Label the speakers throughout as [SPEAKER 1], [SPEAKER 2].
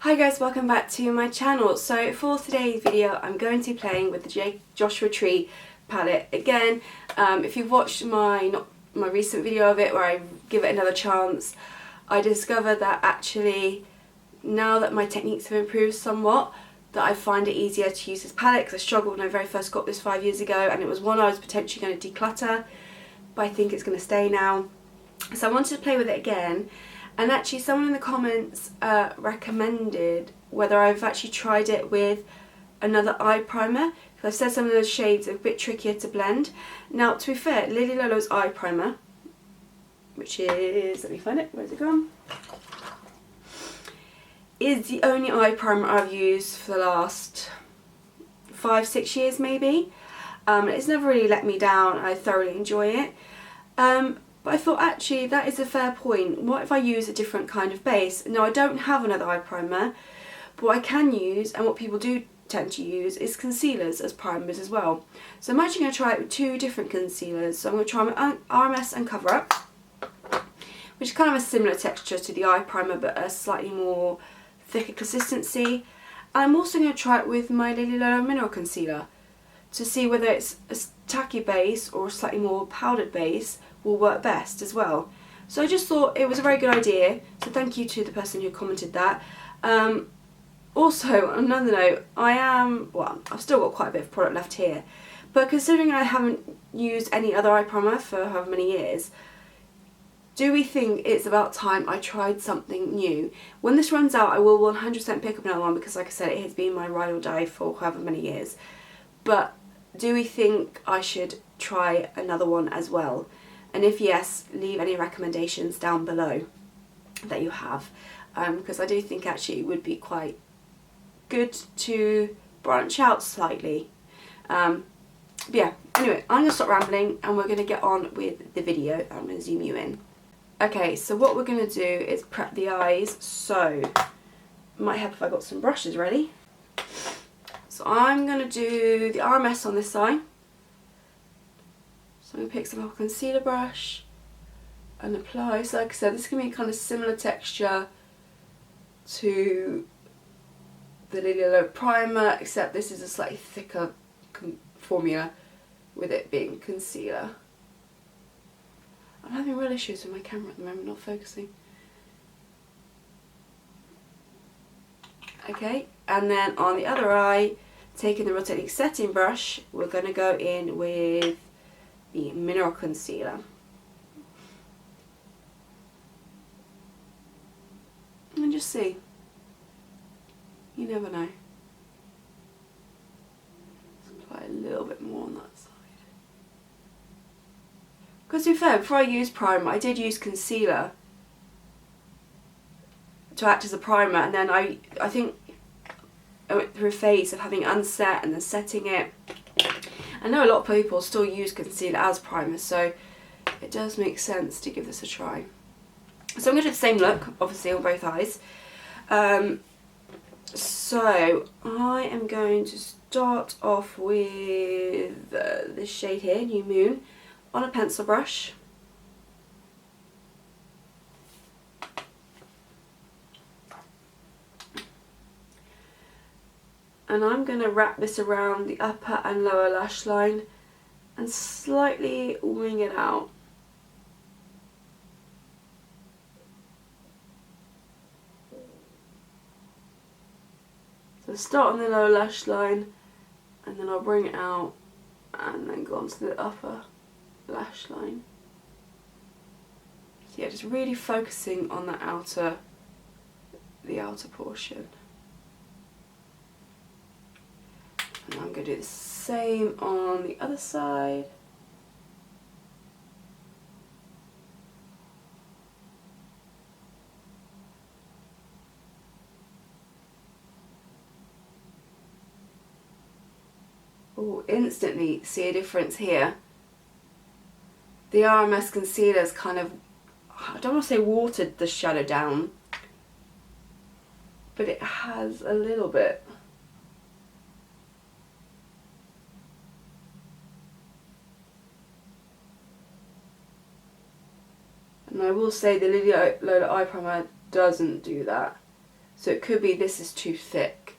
[SPEAKER 1] Hi guys, welcome back to my channel. So for today's video I'm going to be playing with the Joshua Tree palette again. If you've watched my recent video of it where I give it another chance, I discovered that actually now that my techniques have improved somewhat, that I find it easier to use this palette, because I struggled when I very first got this 5 years ago and it was one I was potentially going to declutter, but I think it's going to stay now. So I wanted to play with it again. And actually someone in the comments recommended whether I've actually tried it with another eye primer, because I've said some of those shades are a bit trickier to blend. Now to be fair, Lily Lolo's eye primer, which is, let me find it, where's it gone, is the only eye primer I've used for the last 5-6 years maybe. It's never really let me down. I thoroughly enjoy it. But I thought actually that is a fair point. What if I use a different kind of base? Now I don't have another eye primer, but what I can use, and what people do tend to use, is concealers as primers as well. So I'm actually going to try it with two different concealers. So I'm going to try my RMS and Cover Up, which is kind of a similar texture to the eye primer but a slightly more thicker consistency. And I'm also going to try it with my Lily Lolo Mineral Concealer to see whether it's a tacky base or a slightly more powdered base will work best as well. So I just thought it was a very good idea, so thank you to the person who commented that. Also, on another note, I've still got quite a bit of product left here, but considering I haven't used any other eye primer for however many years, do we think it's about time I tried something new? When this runs out I will 100% pick up another one, because like I said, it has been my ride or die for however many years. But do we think I should try another one as well? And if yes, leave any recommendations down below that you have, because I do think actually it would be quite good to branch out slightly. But yeah, anyway, I'm going to stop rambling and we're going to get on with the video. I'm going to zoom you in. Okay, so what we're going to do is prep the eyes, so it might help if I got some brushes ready. So I'm going to do the RMS on this eye. So I'm going to pick some up a concealer brush and apply. So like I said, this is going to be kind of similar texture to the Lily Lolo primer, except this is a slightly thicker formula with it being concealer. I'm having real issues with my camera at the moment, not focusing. Okay, and then on the other eye, taking the Real Techniques setting brush, we're going to go in with the mineral concealer. And just see. You never know. Let's apply a little bit more on that side. Because to be fair, before I used primer, I did use concealer to act as a primer, and then I think I went through a phase of having unset and then setting it. I know a lot of people still use concealer as primer, so it does make sense to give this a try. So I'm going to do the same look, obviously, on both eyes. So I am going to start off with this shade here, New Moon, on a pencil brush. And I'm going to wrap this around the upper and lower lash line and slightly wing it out. So start on the lower lash line and then I'll bring it out and then go onto the upper lash line. So yeah, just really focusing on the outer portion. And I'm going to do the same on the other side. Oh, instantly see a difference here. The RMS concealer's kind of, I don't want to say watered the shadow down, but it has a little bit. And I will say the Lily Lolo eye primer doesn't do that. So it could be this is too thick,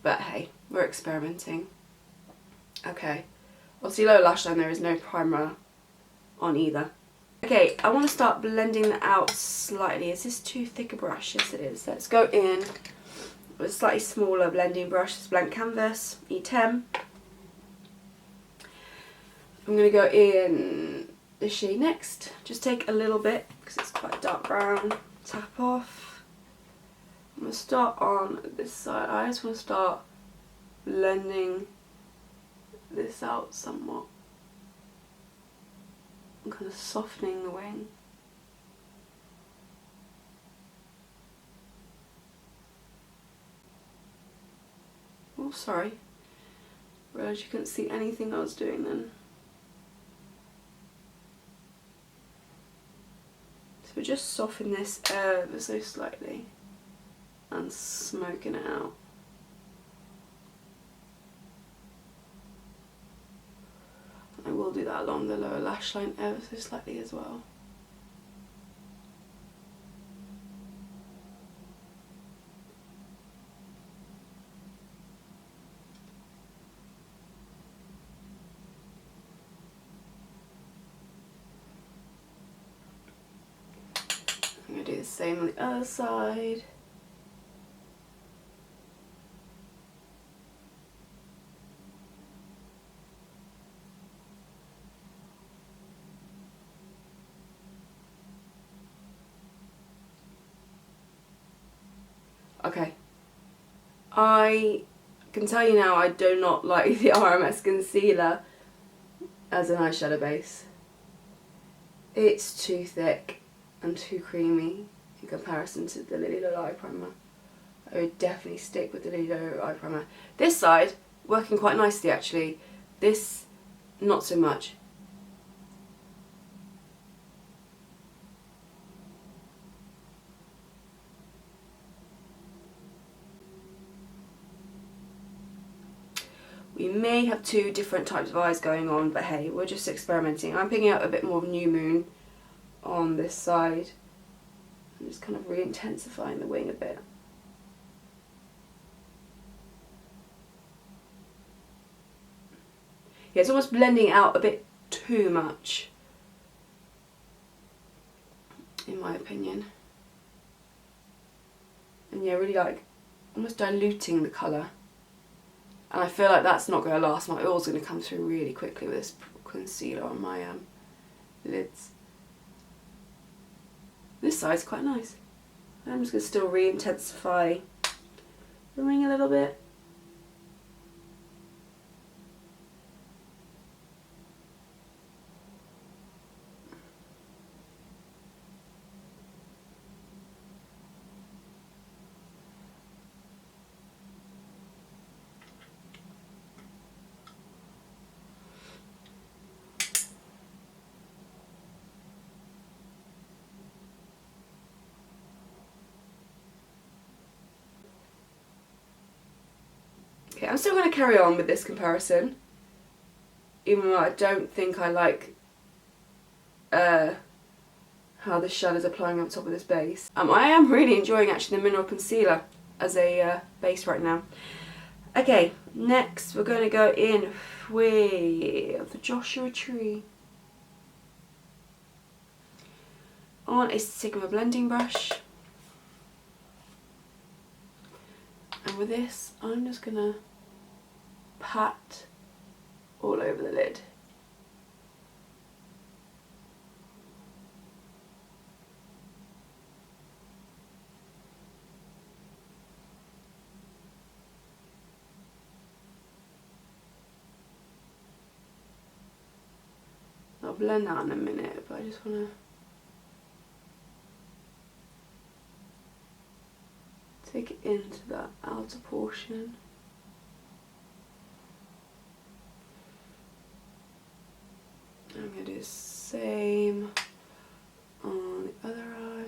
[SPEAKER 1] but hey, we're experimenting. Okay, obviously lower lash line, there is no primer on either. Okay, I want to start blending that out slightly. Is this too thick a brush? Yes it is. Let's go in with a slightly smaller blending brush. It's blank canvas, E10. I'm going to go in the shade Next. Just take a little bit because it's quite dark brown. Tap off. I'm going to start on this side. I just want to start blending this out somewhat. I'm kind of softening the wing. Oh, sorry. Realised you couldn't see anything I was doing then. So we're just soften this ever so slightly and smoking it out. I will do that along the lower lash line ever so slightly as well. I'm going to do the same on the other side. Okay, I can tell you now I do not like the RMS concealer as an eyeshadow base. It's too thick and too creamy in comparison to the Lily Low eye primer. I would definitely stick with the Lily Low eye primer. This side, working quite nicely actually. This, not so much. We may have two different types of eyes going on, but hey, we're just experimenting. I'm picking up a bit more of New Moon on this side. I'm just kind of re-intensifying the wing a bit. Yeah, it's almost blending out a bit too much, in my opinion. And yeah, really like almost diluting the colour. And I feel like that's not going to last. My oil's going to come through really quickly with this concealer on my lids. This side's quite nice. I'm just going to still re-intensify the wing a little bit. Okay, I'm still going to carry on with this comparison, even though I don't think I like how the shadow's applying on top of this base. I am really enjoying actually the mineral concealer as a base right now. Okay, next we're going to go in with the Joshua Tree on a Sigma blending brush. And with this, I'm just going to pat all over the lid. I'll blend that in a minute, but I just want to take it into that outer portion. I'm going to do the same on the other eye.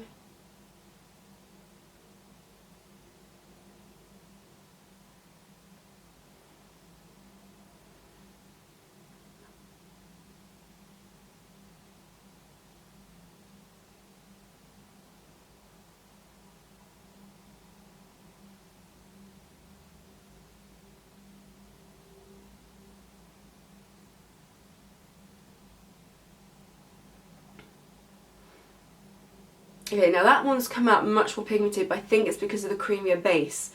[SPEAKER 1] Okay, now that one's come out much more pigmented, but I think it's because of the creamier base.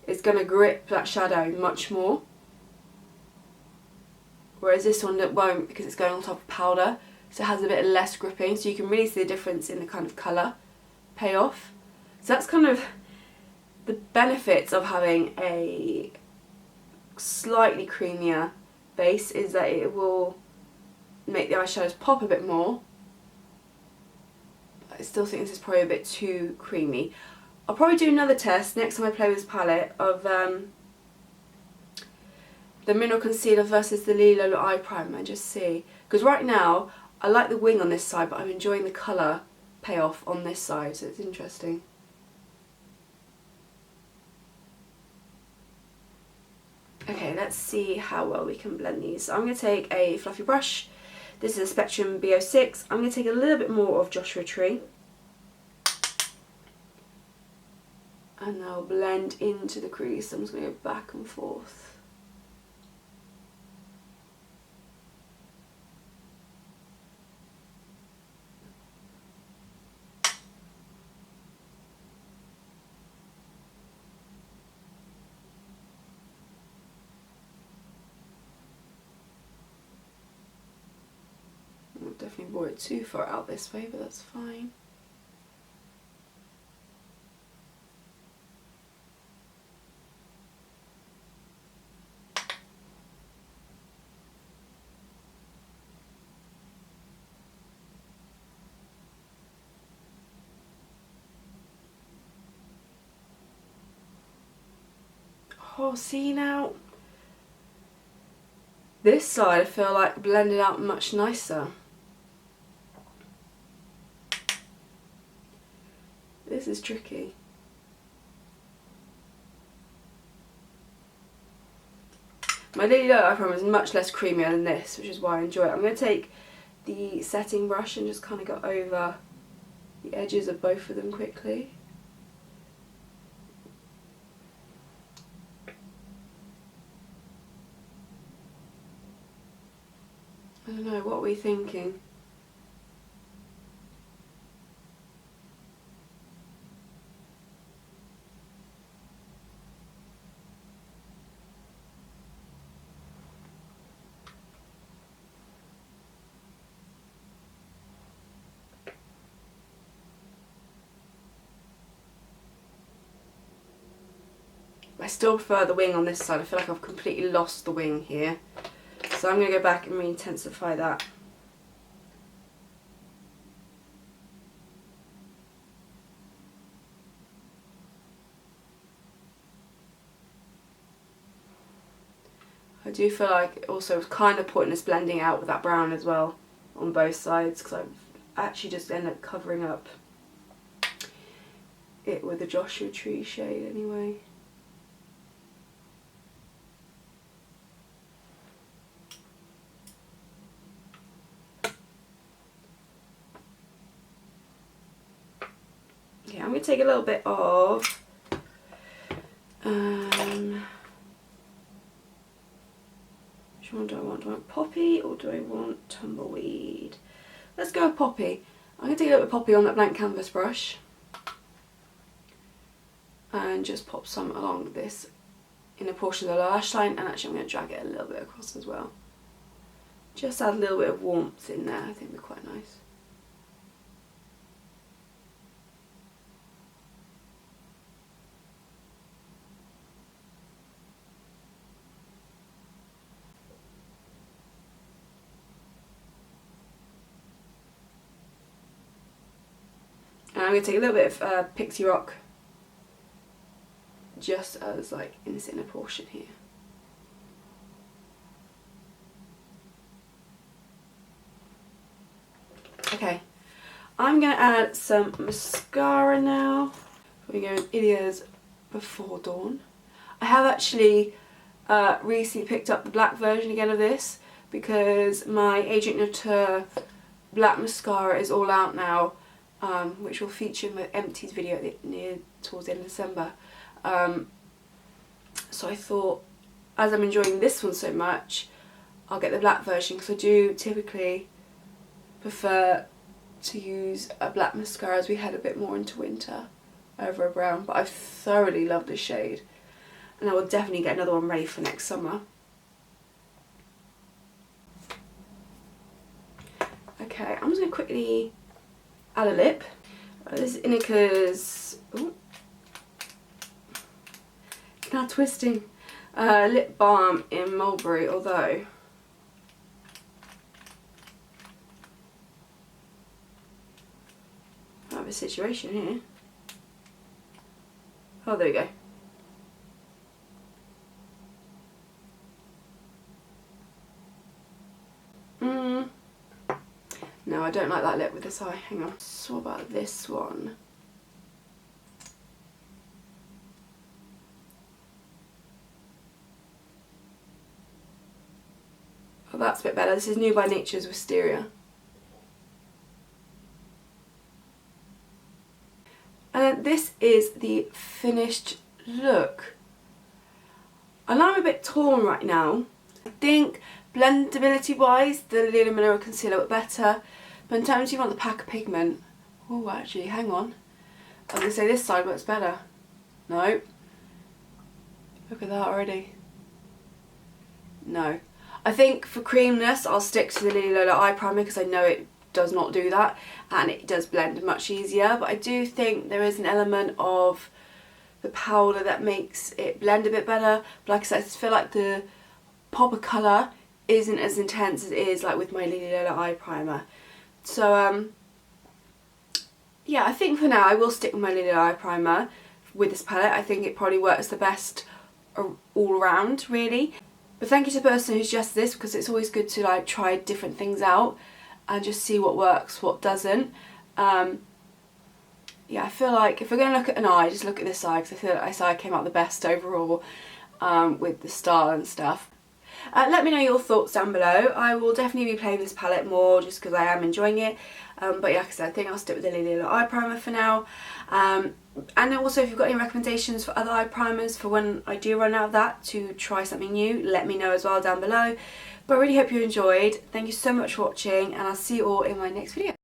[SPEAKER 1] It's going to grip that shadow much more. Whereas this one it won't, because it's going on top of powder, so it has a bit less gripping, so you can really see the difference in the kind of colour payoff. So that's kind of the benefits of having a slightly creamier base, is that it will make the eyeshadows pop a bit more. I still think this is probably a bit too creamy. I'll probably do another test next time I play with this palette of the mineral concealer versus the Lilo eye primer and just see. Because right now I like the wing on this side, but I'm enjoying the colour payoff on this side, so it's interesting. Okay, let's see how well we can blend these. So I'm going to take a fluffy brush. This is a Spectrum B06. I'm going to take a little bit more of Joshua Tree. And I'll blend into the crease. I'm just going to go back and forth. I've definitely brought it too far out this way, but that's fine. Oh, see now? This side I feel like blended out much nicer. This is tricky. My Lily eye primer is much less creamier than this, which is why I enjoy it. I'm going to take the setting brush and just kind of go over the edges of both of them quickly. I don't know, what are we thinking? I still prefer the wing on this side. I feel like I've completely lost the wing here. So I'm going to go back and re-intensify that. I do feel like also it was kind of pointless blending out with that brown as well on both sides, because I've actually just ended up covering up it with the Joshua Tree shade anyway. Okay, I'm going to take a little bit of which one do I want? Do I want Poppy or do I want Tumbleweed? Let's go with Poppy. I'm going to take a little bit of Poppy on that blank canvas brush and just pop some along this inner portion of the lash line, and actually I'm going to drag it a little bit across as well. Just add a little bit of warmth in there, I think would be quite nice. And I'm going to take a little bit of Pixie Rock just as like in this inner portion here. Okay, I'm going to add some mascara now. We're going with Ilia's Before Dawn. I have actually recently picked up the black version again of this because my Agent Nature black mascara is all out now, which will feature in my empties video towards the end of December. So I thought, as I'm enjoying this one so much, I'll get the black version, because I do typically prefer to use a black mascara as we head a bit more into winter over a brown, but I thoroughly love this shade and I will definitely get another one ready for next summer. Okay, I'm just going to quickly add a lip. This is Inika's, now twisting, lip balm in Mulberry, although I have a situation here. Oh, there we go. No, I don't like that lip with this eye. Hang on. So what about this one? Oh, that's a bit better. This is New by Nature's Wisteria. And this is the finished look. And I'm a bit torn right now. I think blendability wise the Lila Mineral concealer looked better, but in terms you want the pack of pigment, oh actually hang on, I was going to say this side works better. No, look at that already. No, I think for creaminess I'll stick to the Lily Lola eye primer because I know it does not do that and it does blend much easier, but I do think there is an element of the powder that makes it blend a bit better. But like I said, I just feel like the pop of colour isn't as intense as it is like with my Lily Lola eye primer. So yeah, I think for now I will stick with my Lily Lola eye primer with this palette. I think it probably works the best all around really. But thank you to the person who suggested this, because it's always good to like try different things out and just see what works, what doesn't. Yeah, I feel like if we're going to look at an eye, just look at this eye, because I feel like this eye came out the best overall with the style and stuff. Let me know your thoughts down below. I will definitely be playing this palette more just because I am enjoying it. But yeah, like I said, I think I'll stick with the Lily Lola eye primer for now. And also if you've got any recommendations for other eye primers for when I do run out of that to try something new, let me know as well down below. But I really hope you enjoyed. Thank you so much for watching and I'll see you all in my next video.